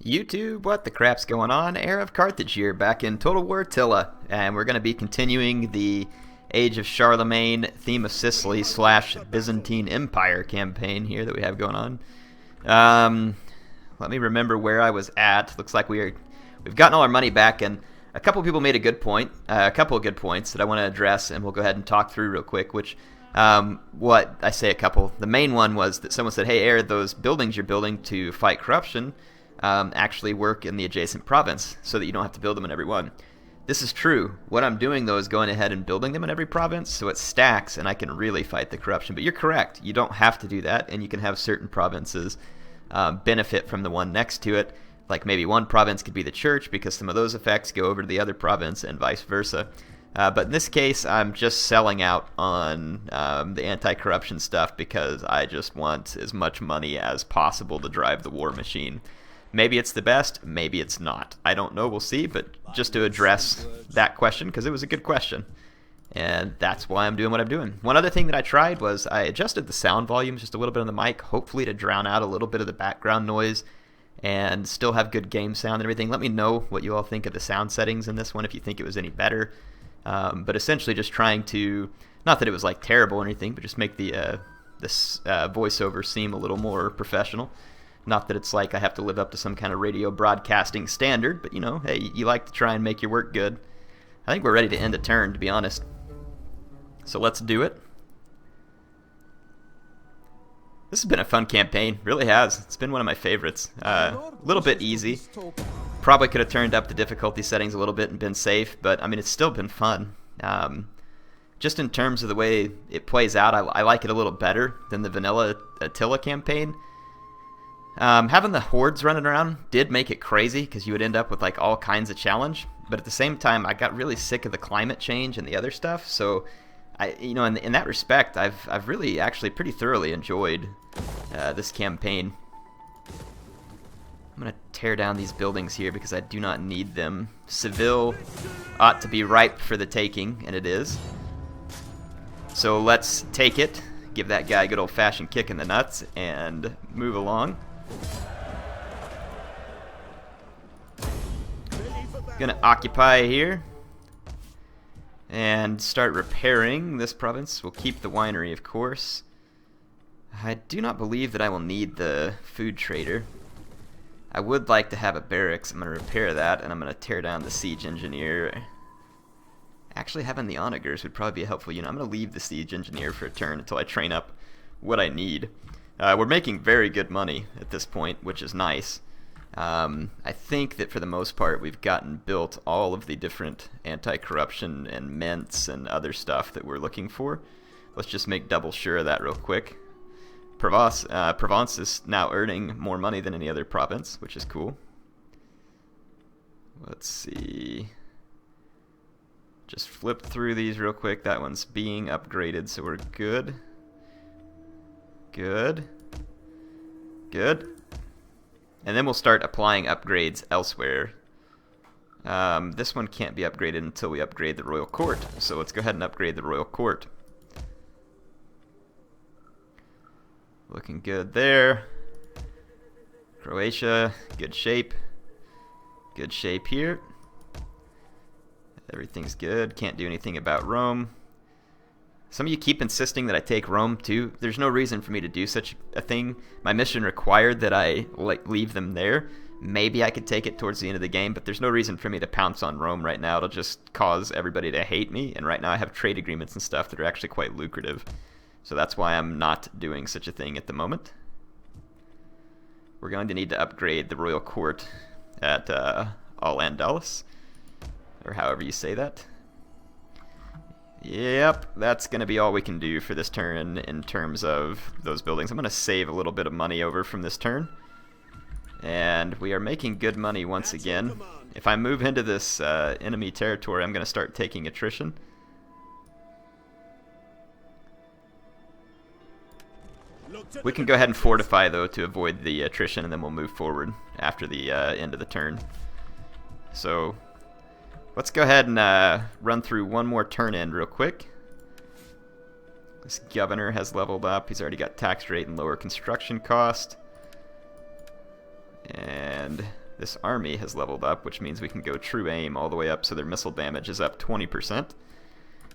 YouTube, what the crap's going on? HeirofCarthage here, back in Total War Attila, and we're going to be continuing the Age of Charlemagne theme of Sicily / Byzantine Empire campaign here that we have going on. Let me remember where I was at. Looks like we've gotten all our money back, and a couple people made a good point, a couple of good points that I want to address, and we'll go ahead and talk through real quick. The main one was that someone said, "Hey, Air, those buildings you're building to fight corruption actually work in the adjacent province, so that you don't have to build them in every one." This is true. What I'm doing, though, is going ahead and building them in every province, so it stacks, and I can really fight the corruption. But you're correct. You don't have to do that, and you can have certain provinces benefit from the one next to it. Like maybe one province could be the church, because some of those effects go over to the other province, and vice versa. But in this case, I'm just selling out on the anti-corruption stuff because I just want as much money as possible to drive the war machine. Maybe it's the best, maybe it's not. I don't know, we'll see, but just to address that question, because it was a good question. And that's why I'm doing what I'm doing. One other thing that I tried was I adjusted the sound volume just a little bit on the mic, hopefully to drown out a little bit of the background noise and still have good game sound and everything. Let me know what you all think of the sound settings in this one, if you think it was any better. But essentially just trying to, not that it was like terrible or anything, but just make this voiceover seem a little more professional. Not that it's like I have to live up to some kind of radio broadcasting standard, but you know, hey, you like to try and make your work good. I think we're ready to end a turn, to be honest. So let's do it. This has been a fun campaign, really has. It's been one of my favorites. A little bit easy. Probably could have turned up the difficulty settings a little bit and been safe, but I mean, it's still been fun. Just in terms of the way it plays out, I like it a little better than the vanilla Attila campaign. Having the hordes running around did make it crazy, because you would end up with like all kinds of challenge. But at the same time, I got really sick of the climate change and the other stuff. So, in that respect, I've really actually pretty thoroughly enjoyed this campaign. I'm gonna tear down these buildings here because I do not need them. Seville ought to be ripe for the taking, and it is. So let's take it, give that guy a good old-fashioned kick in the nuts, and move along. Gonna occupy here and start repairing this province. We'll keep the winery, of course. I do not believe that I will need the food trader. I would like to have a barracks. I'm going to repair that, and I'm going to tear down the siege engineer. Actually, having the onagers would probably be a helpful unit. I'm going to leave the siege engineer for a turn until I train up what I need. We're making very good money at this point, which is nice. I think that for the most part, we've gotten built all of the different anti-corruption and mints and other stuff that we're looking for. Let's just make double sure of that real quick. Provence is now earning more money than any other province, which is cool. Let's see. Just flip through these real quick. That one's being upgraded, so we're good. Good. Good. And then we'll start applying upgrades elsewhere. This one can't be upgraded until we upgrade the Royal Court, so let's go ahead and upgrade the Royal Court. Looking good there. Croatia, good shape. Good shape here. Everything's good. Can't do anything about Rome. Some of you keep insisting that I take Rome too. There's no reason for me to do such a thing. My mission required that I leave them there. Maybe I could take it towards the end of the game, but there's no reason for me to pounce on Rome right now. It'll just cause everybody to hate me, and right now I have trade agreements and stuff that are actually quite lucrative. So that's why I'm not doing such a thing at the moment. We're going to need to upgrade the Royal Court at Al-Andalus, or however you say that. Yep, that's going to be all we can do for this turn in terms of those buildings. I'm going to save a little bit of money over from this turn. And we are making good money once again. If I move into this enemy territory, I'm going to start taking attrition. We can go ahead and fortify, though, to avoid the attrition, and then we'll move forward after the end of the turn. So let's go ahead and run through one more turn end real quick. This governor has leveled up. He's already got tax rate and lower construction cost. And this army has leveled up, which means we can go true aim all the way up, so their missile damage is up 20%,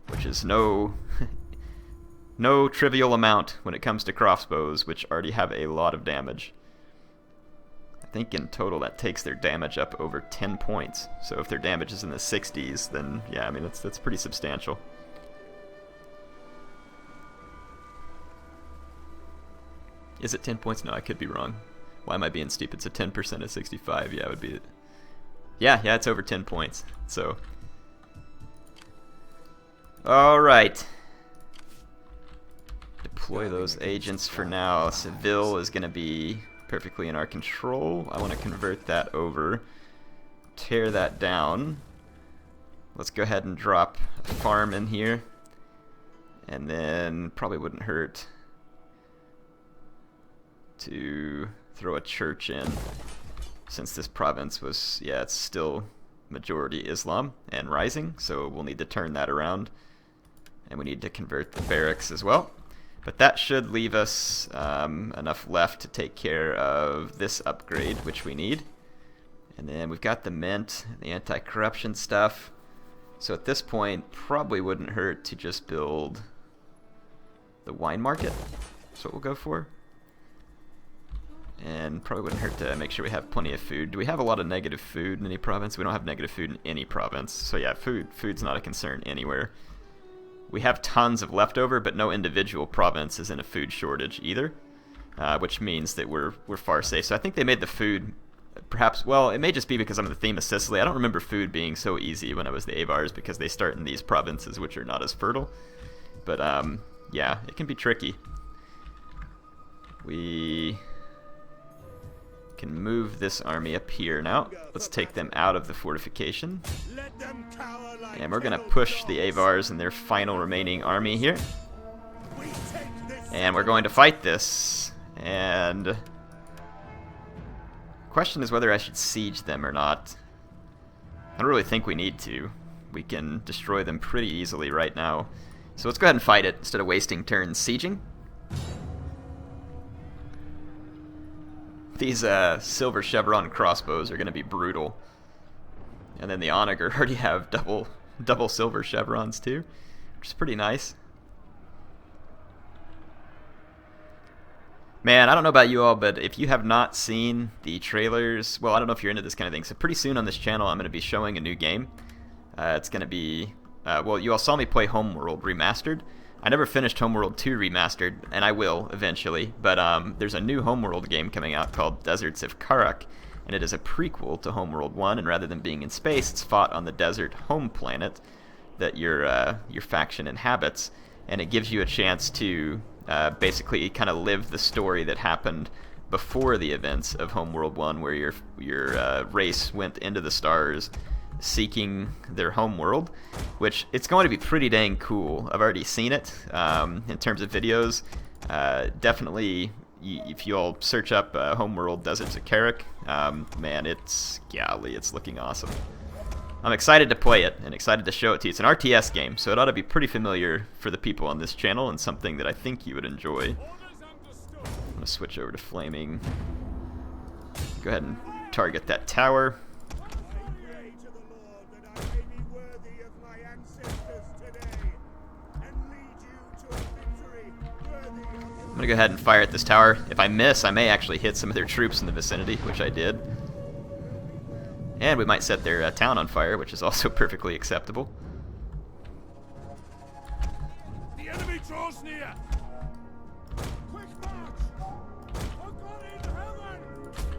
which is no trivial amount when it comes to crossbows, which already have a lot of damage. I think in total that takes their damage up over 10 points. So if their damage is in the 60s, then yeah, I mean that's pretty substantial. Is it 10 points? No, I could be wrong. Why am I being stupid? So 10% of 65, yeah, would be it. Yeah, it's over 10 points. So, all right. Deploy those agents for now. Seville is going to be perfectly in our control. I want to convert that over. Tear that down. Let's go ahead and drop a farm in here. And then probably wouldn't hurt to throw a church in, since this province was, yeah, it's still majority Islam and rising, so we'll need to turn that around. And we need to convert the barracks as well. But that should leave us enough left to take care of this upgrade, which we need. And then we've got the mint, the anti-corruption stuff. So at this point, probably wouldn't hurt to just build the wine market. That's what we'll go for. And probably wouldn't hurt to make sure we have plenty of food. Do we have a lot of negative food in any province? We don't have negative food in any province. So yeah, food's not a concern anywhere. We have tons of leftover, but no individual province is in a food shortage either, which means that we're far safe. So I think they made the food, perhaps, well, it may just be because I'm in the theme of Sicily. I don't remember food being so easy when I was the Avars, because they start in these provinces which are not as fertile. But yeah, it can be tricky. We can move this army up here now. Let's take them out of the fortification. And we're going to push the Avars and their final remaining army here. And we're going to fight this. And the question is whether I should siege them or not. I don't really think we need to. We can destroy them pretty easily right now. So let's go ahead and fight it instead of wasting turns sieging. These silver chevron crossbows are going to be brutal. And then the onager already have double silver chevrons too, which is pretty nice. Man, I don't know about you all, but if you have not seen the trailers, well, I don't know if you're into this kind of thing, so pretty soon on this channel I'm going to be showing a new game. It's going to be, well, you all saw me play Homeworld Remastered. I never finished Homeworld 2 Remastered, and I will eventually, but there's a new Homeworld game coming out called Deserts of Karak, and it is a prequel to Homeworld 1, and rather than being in space, it's fought on the desert home planet that your faction inhabits, and it gives you a chance to basically kind of live the story that happened before the events of Homeworld 1, where your race went into the stars seeking their home world, which it's going to be pretty dang cool. I've already seen it in terms of videos. Definitely, if you all search up Homeworld Deserts of Karak, man, it's looking awesome. I'm excited to play it and excited to show it to you. It's an RTS game, so it ought to be pretty familiar for the people on this channel and something that I think you would enjoy. I'm going to switch over to flaming. Go ahead and target that tower. I'm going to go ahead and fire at this tower. If I miss, I may actually hit some of their troops in the vicinity, which I did. And we might set their town on fire, which is also perfectly acceptable. The enemy draws near. Quick march! Oh God in heaven!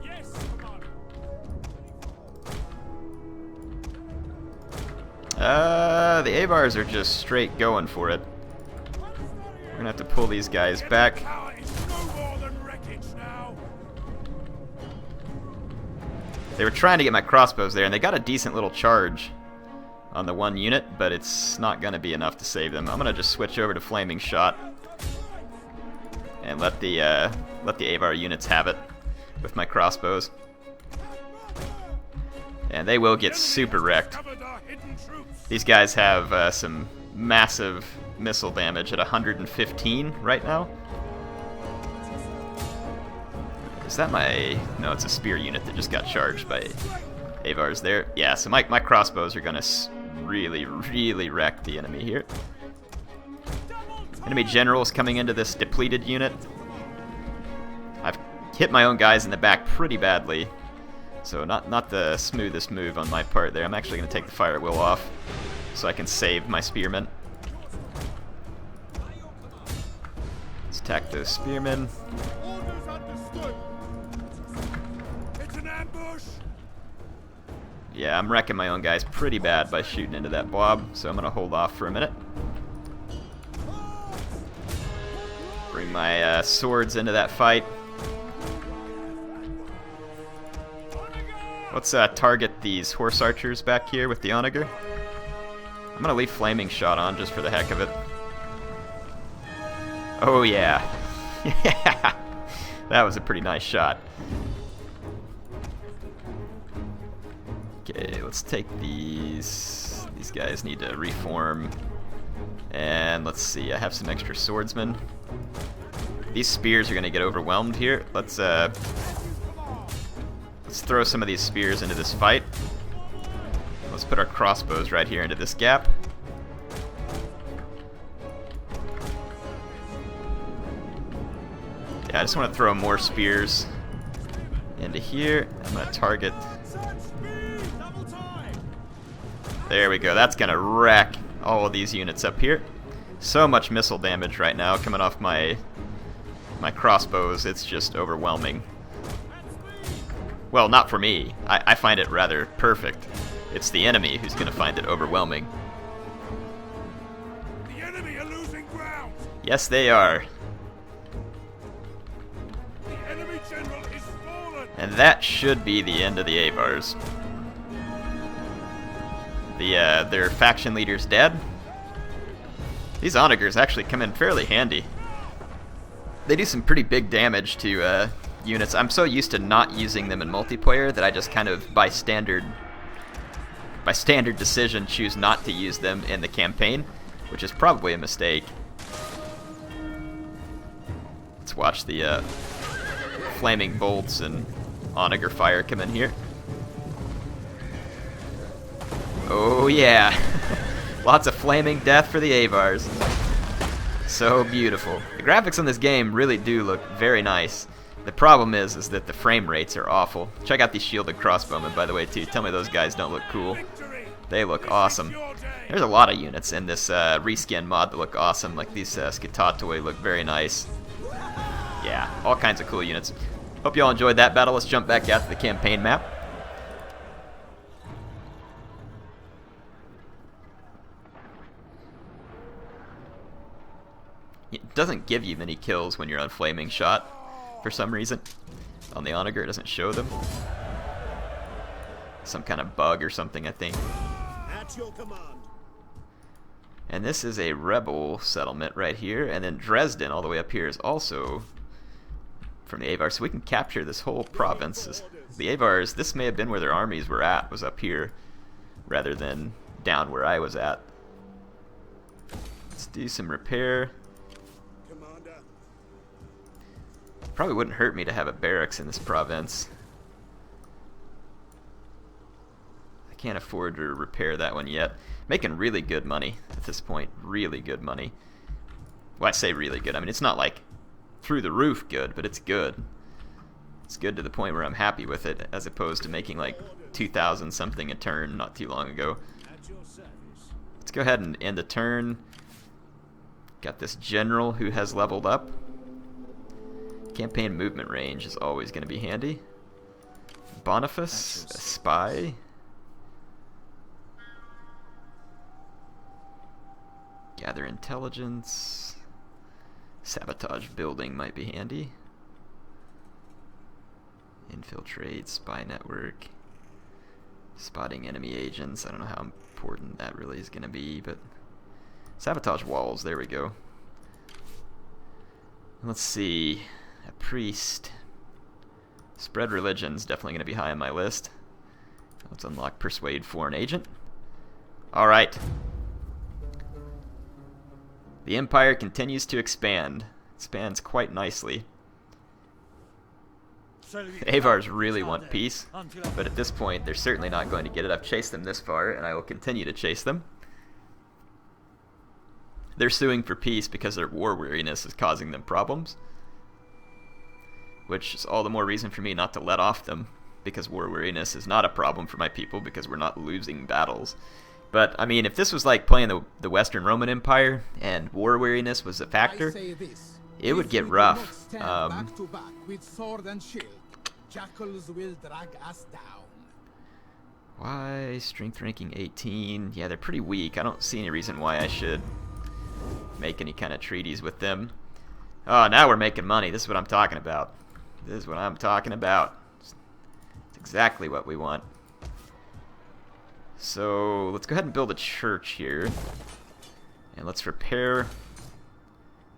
Yes, Commander. The Avars are just straight going for it. We're gonna have to pull these guys back. They were trying to get my crossbows there, and they got a decent little charge on the one unit, but it's not gonna be enough to save them. I'm gonna just switch over to flaming shot and let the Avar units have it with my crossbows, and they will get super wrecked. These guys have some massive missile damage at 115 right now. Is that my... No, it's a spear unit that just got charged by Avars there. Yeah, so my crossbows are going to really wreck the enemy here. Enemy generals coming into this depleted unit. I've hit my own guys in the back pretty badly. So not the smoothest move on my part there. I'm actually going to take the fire wheel off so I can save my spearmen. Let's attack those spearmen. Orders understood. It's an ambush. Yeah, I'm wrecking my own guys pretty bad by shooting into that blob, so I'm going to hold off for a minute. Bring my swords into that fight. Let's target these horse archers back here with the onager. I'm going to leave flaming shot on just for the heck of it. Oh yeah. Yeah. That was a pretty nice shot. Okay, let's take these. These guys need to reform. And let's see, I have some extra swordsmen. These spears are going to get overwhelmed here. Let's throw some of these spears into this fight. Let's put our crossbows right here into this gap. Yeah, I just want to throw more spears into here. I'm going to target. There we go. That's going to wreck all of these units up here. So much missile damage right now coming off my crossbows. It's just overwhelming. Well, not for me. I find it rather perfect. It's the enemy who's going to find it overwhelming. The enemy are losing ground. Yes, they are. The enemy general is fallen. And that should be the end of the Avars. Their faction leader's dead. These onagers actually come in fairly handy. They do some pretty big damage to units. I'm so used to not using them in multiplayer that I just kind of, by standard decision, choose not to use them in the campaign, which is probably a mistake. Let's watch the flaming bolts and onager fire come in here. Oh yeah, lots of flaming death for the Avars. So beautiful. The graphics on this game really do look very nice. The problem is that the frame rates are awful. Check out these shielded crossbowmen, by the way, too. Tell me those guys don't look cool. They look awesome. There's a lot of units in this reskin mod that look awesome. Like these skutatoi look very nice. Yeah, all kinds of cool units. Hope you all enjoyed that battle. Let's jump back out to the campaign map. It doesn't give you many kills when you're on flaming shot for some reason. On the onager it doesn't show them. Some kind of bug or something, I think. At your command. And this is a rebel settlement right here, and then Dresden all the way up here is also from the Avars, so we can capture this whole province. The Avars, this may have been where their armies were at, was up here, rather than down where I was at. Let's do some repair. Probably wouldn't hurt me to have a barracks in this province. I can't afford to repair that one yet. Making really good money at this point. Really good money. Well, I say really good. I mean, it's not like through the roof good, but it's good. It's good to the point where I'm happy with it, as opposed to making like 2,000 something a turn not too long ago. Let's go ahead and end the turn. Got this general who has leveled up. Campaign movement range is always going to be handy. Boniface, a spy. Gather intelligence. Sabotage building might be handy. Infiltrate, spy network. Spotting enemy agents. I don't know how important that really is going to be, but sabotage walls, there we go. Let's see. A priest. Spread religion's definitely going to be high on my list. Let's unlock persuade foreign agent. Alright. The empire continues to expand. It expands quite nicely. The Avars really want peace, but at this point they're certainly not going to get it. I've chased them this far, and I will continue to chase them. They're suing for peace because their war weariness is causing them problems, which is all the more reason for me not to let off them, because war weariness is not a problem for my people because we're not losing battles. But, I mean, if this was like playing the Western Roman Empire and war weariness was a factor, it would get rough. Back to back with sword and shield, jackals will drag us down. Why strength ranking 18? Yeah, they're pretty weak. I don't see any reason why I should make any kind of treaties with them. Oh, now we're making money. This is what I'm talking about. This is what I'm talking about. It's exactly what we want. So let's go ahead and build a church here, and let's repair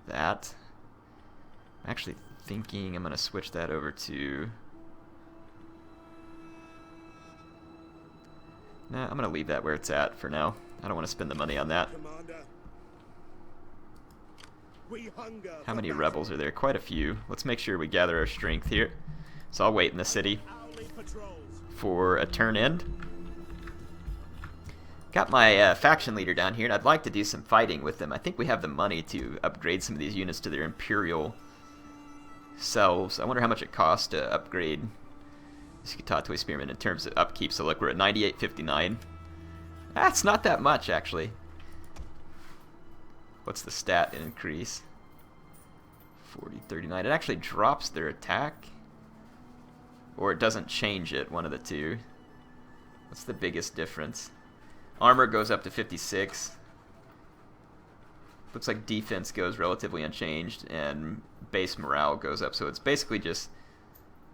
that. I'm actually thinking I'm going to switch that over to... Nah, I'm going to leave that where it's at for now. I don't want to spend the money on that. How many rebels are there? Quite a few. Let's make sure we gather our strength here. So I'll wait in the city for a turn end. Got my faction leader down here, and I'd like to do some fighting with them. I think we have the money to upgrade some of these units to their imperial selves. I wonder how much it costs to upgrade skutatoi spearmen in terms of upkeep. So look, we're at 98.59. That's not that much, actually. What's the stat increase? 40.39. It actually drops their attack, or it doesn't change it, one of the two. What's the biggest difference? Armor goes up to 56. Looks like defense goes relatively unchanged, and base morale goes up. So it's basically just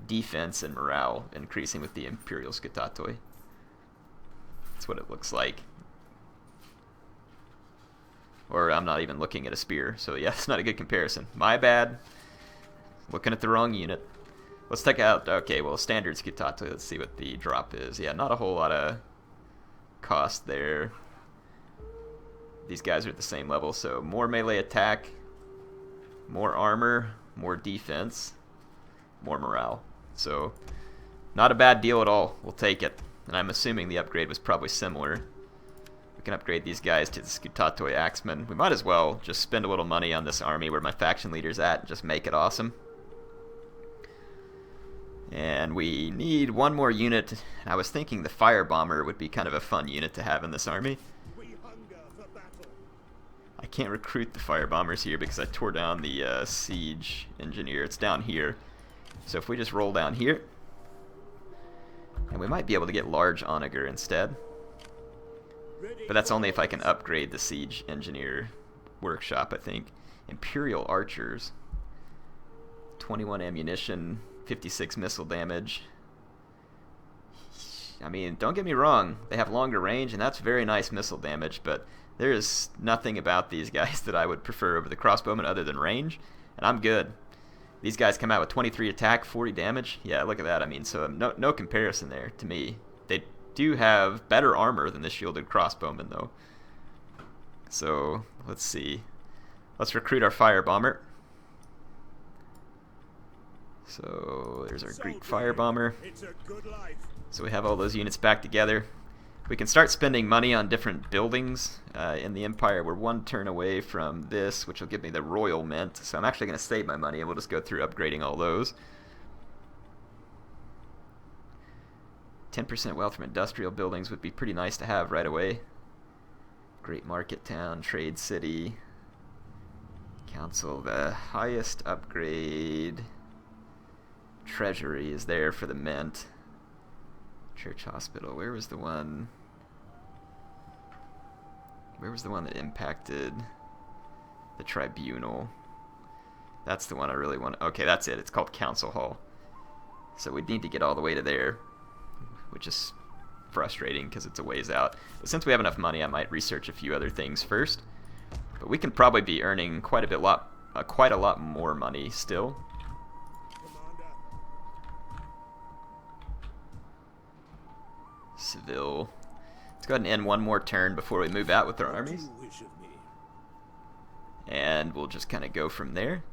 defense and morale increasing with the imperial skutatoi. That's what it looks like. Or I'm not even looking at a spear, so yeah, it's not a good comparison. My bad. Looking at the wrong unit. Let's take out, okay, well, standard skutatoi. Let's see what the drop is. Yeah, not a whole lot of cost there. These guys are at the same level, so more melee attack, more armor, more defense, more morale. So not a bad deal at all. We'll take it. And I'm assuming the upgrade was probably similar. We can upgrade these guys to the skutatoi axemen. We might as well just spend a little money on this army where my faction leader's at and just make it awesome. And we need one more unit. I was thinking the fire bomber would be kind of a fun unit to have in this army. I can't recruit the fire bombers here because I tore down the siege engineer. It's down here. So if we just roll down here, and we might be able to get large onager instead. But that's only if I can upgrade the siege engineer workshop, I think. Imperial archers. 21 ammunition. 56 missile damage. I mean, don't get me wrong, they have longer range, and that's very nice missile damage, but there is nothing about these guys that I would prefer over the crossbowmen other than range, and I'm good. These guys come out with 23 attack, 40 damage. Yeah, look at that. I mean, so no comparison there to me. They do have better armor than the shielded crossbowmen, though. So, let's see. Let's recruit our fire bomber. So there's our Greek fire bomber. So we have all those units back together. We can start spending money on different buildings in the Empire. We're one turn away from this, which will give me the Royal Mint. So I'm actually going to save my money, and we'll just go through upgrading all those. 10% wealth from industrial buildings would be pretty nice to have right away. Great market town, trade city, council. The highest upgrade... Treasury is there for the mint. Church hospital. Where was the one that impacted the tribunal? That's the one I really want. Okay, that's it. It's called Council Hall. So we need to get all the way to there, which is frustrating because it's a ways out. But since we have enough money, I might research a few other things first. But we can probably be earning quite a lot more money still. Seville. Let's go ahead and end one more turn before we move out with our armies. And we'll just kind of go from there.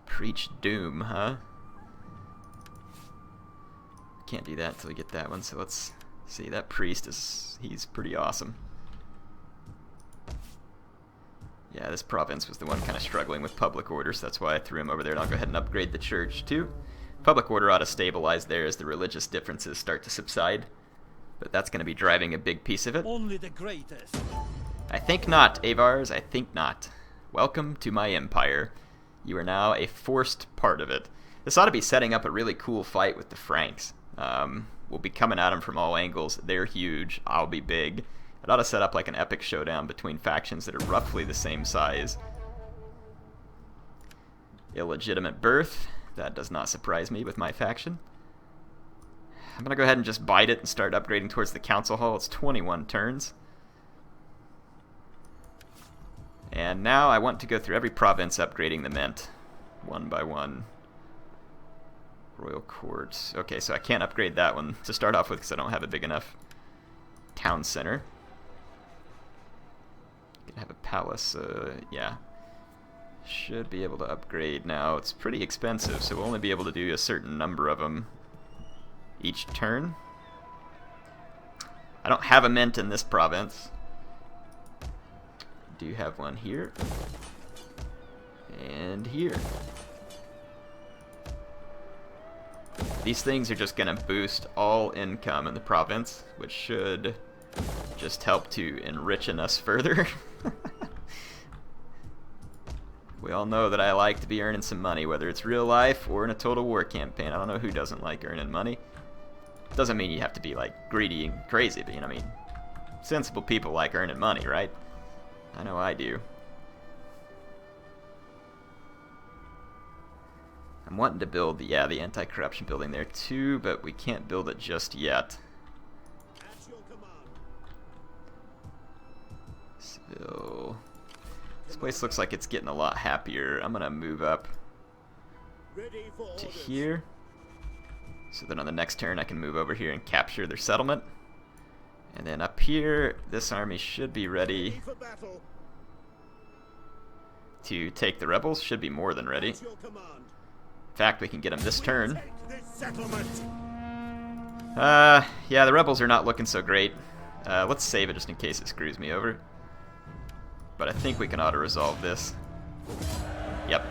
Preach doom, huh? Can't do that until we get that one, so let's see. That priest he's pretty awesome. Yeah, this province was the one kind of struggling with public order, so that's why I threw him over there, and I'll go ahead and upgrade the church too. Public order ought to stabilize there as the religious differences start to subside, but that's going to be driving a big piece of it. Only the greatest. I think not, Avars, I think not. Welcome to my empire. You are now a forced part of it. This ought to be setting up a really cool fight with the Franks. We'll be coming at them from all angles. They're huge. I'll be big. It ought to set up like an epic showdown between factions that are roughly the same size. Illegitimate birth. That does not surprise me with my faction. I'm going to go ahead and just bite it and start upgrading towards the council hall. It's 21 turns. And now I want to go through every province upgrading the mint, one by one. Royal Court. Okay, so I can't upgrade that one to start off with because I don't have a big enough town center. Gonna have a palace, yeah. Should be able to upgrade now. It's pretty expensive, so we'll only be able to do a certain number of them each turn. I don't have a mint in this province. I do have one here. And here. These things are just going to boost all income in the province, which should just help to enrichen us further. We all know that I like to be earning some money, whether it's real life or in a total war campaign. I don't know who doesn't like earning money. Doesn't mean you have to be like greedy and crazy, but you know what I mean. Sensible people like earning money, right? I know I do. I'm wanting to build the anti-corruption building there too, but we can't build it just yet. At your command. Seville. This place looks like it's getting a lot happier. I'm gonna move up Ready for to orders. here, so then on the next turn I can move over here and capture their settlement. And then up here, this army should be ready Ready for battle. to take the rebels. Should be more than ready. At your command. In fact, we can get them this turn. Take this settlement. Yeah, the rebels are not looking so great. Let's save it just in case it screws me over. But I think we can auto-resolve this. Yep.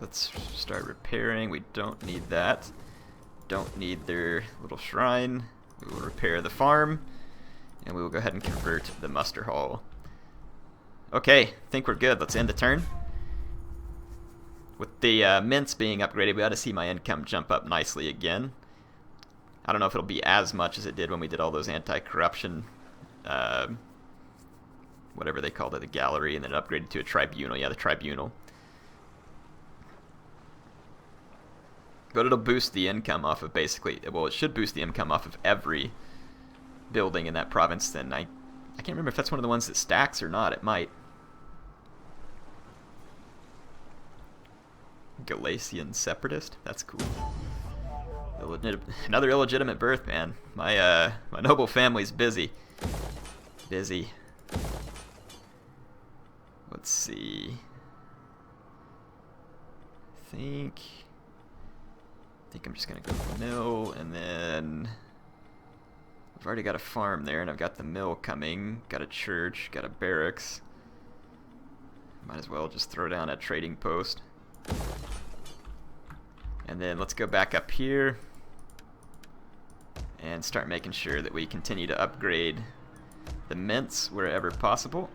Let's start repairing. We don't need that. Don't need their little shrine. We will repair the farm. And we will go ahead and convert the muster hall. Okay, think we're good. Let's end the turn. With the mints being upgraded, we ought to see my income jump up nicely again. I don't know if it'll be as much as it did when we did all those anti-corruption, whatever they called it, the gallery, and then upgraded to a tribunal. Yeah, the tribunal. But it'll boost the income off of basically, well, it should boost the income off of every building in that province. Then I can't remember if that's one of the ones that stacks or not. It might. Galatian separatist? That's cool. Another illegitimate birth, man. My noble family's busy. Busy. Let's see. I think I'm just gonna go to the mill, and then I've already got a farm there, and I've got the mill coming. Got a church, got a barracks. Might as well just throw down a trading post. And then let's go back up here and start making sure that we continue to upgrade the mints wherever possible.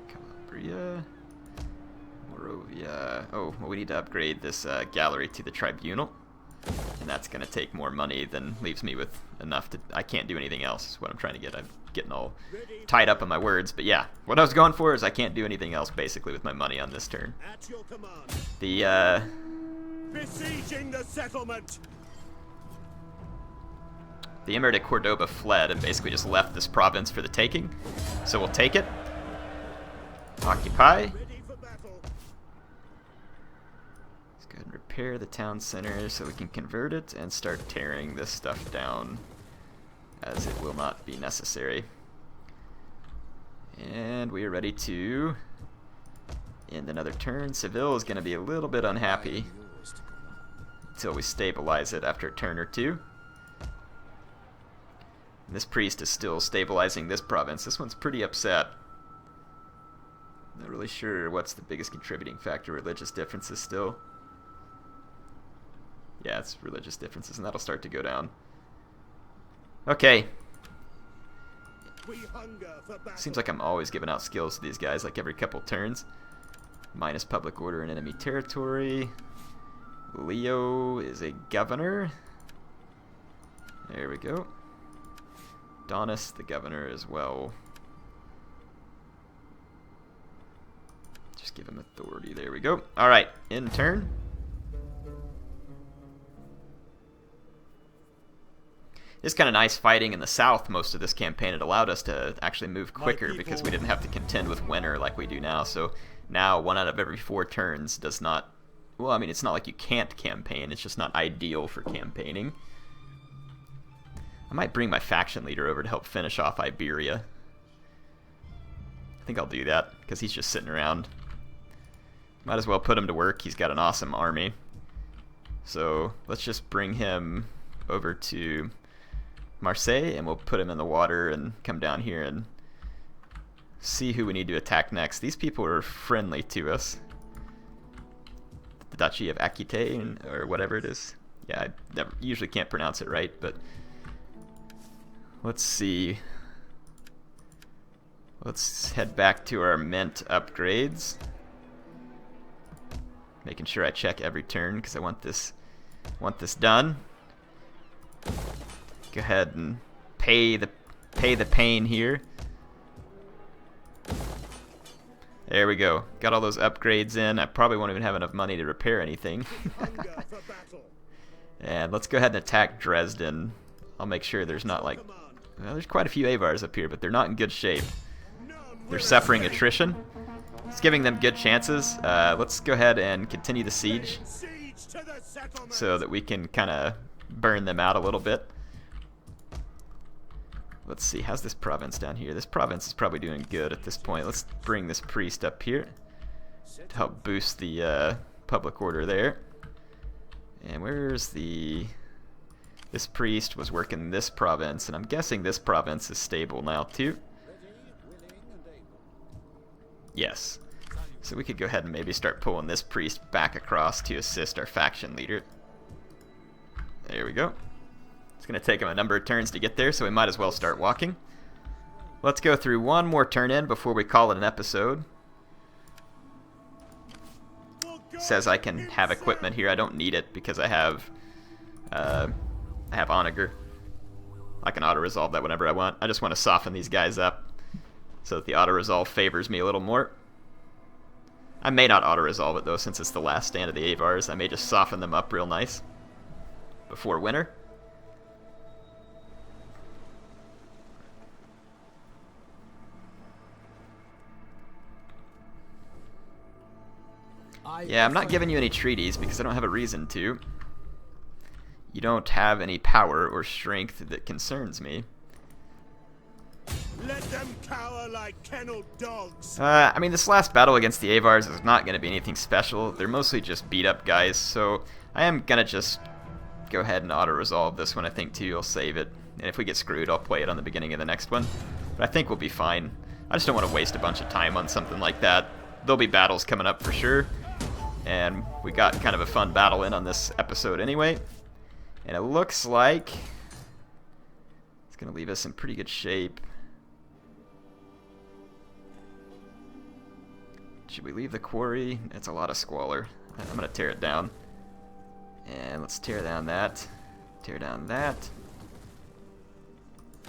Calabria, Moravia. Oh, well, we need to upgrade this gallery to the tribunal, and that's going to take more money than leaves me with enough to. I can't do anything else. Is what I'm trying to get. I'm getting all tied up in my words, but yeah, what I was going for is I can't do anything else basically with my money on this turn. At your command. The Besieging the settlement. the Emir de Cordoba fled and basically just left this province for the taking, so we'll take it. Occupy. Ready for battle. Let's go ahead and repair the town center so we can convert it and start tearing this stuff down, as it will not be necessary. And we are ready to end another turn. Seville is going to be a little bit unhappy until we stabilize it after a turn or two. This priest is still stabilizing this province. This one's pretty upset. Not really sure what's the biggest contributing factor. Religious differences still. Yeah, it's religious differences, and that'll start to go down. Okay. We hunger for battle. Seems like I'm always giving out skills to these guys, like every couple turns. Minus public order in enemy territory. Leo is a governor. There we go. Donis, the governor, as well. Just give him authority. There we go. Alright, in turn. It's kind of nice fighting in the south most of this campaign. It allowed us to actually move quicker because we didn't have to contend with winter like we do now. So now 1 out of every 4 turns does not... Well, I mean, it's not like you can't campaign. It's just not ideal for campaigning. I might bring my faction leader over to help finish off Iberia. I think I'll do that because he's just sitting around. Might as well put him to work. He's got an awesome army. So let's just bring him over to Marseille, and we'll put him in the water and come down here and see who we need to attack next. These people are friendly to us. The Duchy of Aquitaine, or whatever it is. Yeah, I usually can't pronounce it right, but let's see. Let's head back to our mint upgrades. Making sure I check every turn because I want this done. Go ahead and pay the pain here. There we go. Got all those upgrades in. I probably won't even have enough money to repair anything. Hunger for battle. And let's go ahead and attack Dresden. I'll make sure there's not like... Well, there's quite a few Avars up here, but they're not in good shape. They're suffering attrition. It's giving them good chances. Let's go ahead and continue the siege Siege to the settlement. so that we can kind of burn them out a little bit. Let's see, how's this province down here? This province is probably doing good at this point. Let's bring this priest up here to help boost the public order there. And where's the... This priest was working this province, and I'm guessing this province is stable now too. Yes. So we could go ahead and maybe start pulling this priest back across to assist our faction leader. There we go. It's going to take him a number of turns to get there, so we might as well start walking. Let's go through one more turn in before we call it an episode. It says I can have equipment here. I don't need it because I have Onager. I can auto-resolve that whenever I want. I just want to soften these guys up so that the auto-resolve favors me a little more. I may not auto-resolve it though, since it's the last stand of the Avars. I may just soften them up real nice before winter. Yeah, I'm not giving you any treaties because I don't have a reason to. You don't have any power or strength that concerns me. Let them cower like kennelled dogs. I mean, this last battle against the Avars is not going to be anything special. They're mostly just beat up guys, so I am going to just go ahead and auto-resolve this one, I think, too. I'll save it. And if we get screwed, I'll play it on the beginning of the next one. But I think we'll be fine. I just don't want to waste a bunch of time on something like that. There'll be battles coming up for sure. And we got kind of a fun battle in on this episode anyway. And it looks like it's going to leave us in pretty good shape. Should we leave the quarry? It's a lot of squalor. I'm going to tear it down. And let's tear down that. Tear down that.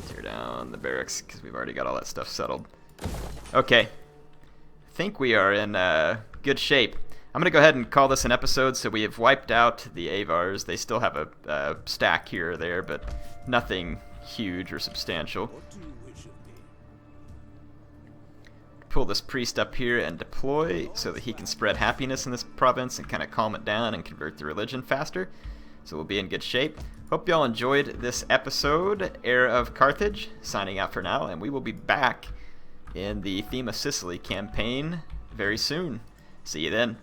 Tear down the barracks because we've already got all that stuff settled. Okay. I think we are in good shape. I'm going to go ahead and call this an episode. So we have wiped out the Avars. They still have a stack here or there, but nothing huge or substantial. What do you wish of me? Pull this priest up here and deploy so that he can spread happiness in this province and kind of calm it down and convert the religion faster. So we'll be in good shape. Hope y'all enjoyed this episode. Heir of Carthage signing out for now, and we will be back in the Theme of Sicily campaign very soon. See you then.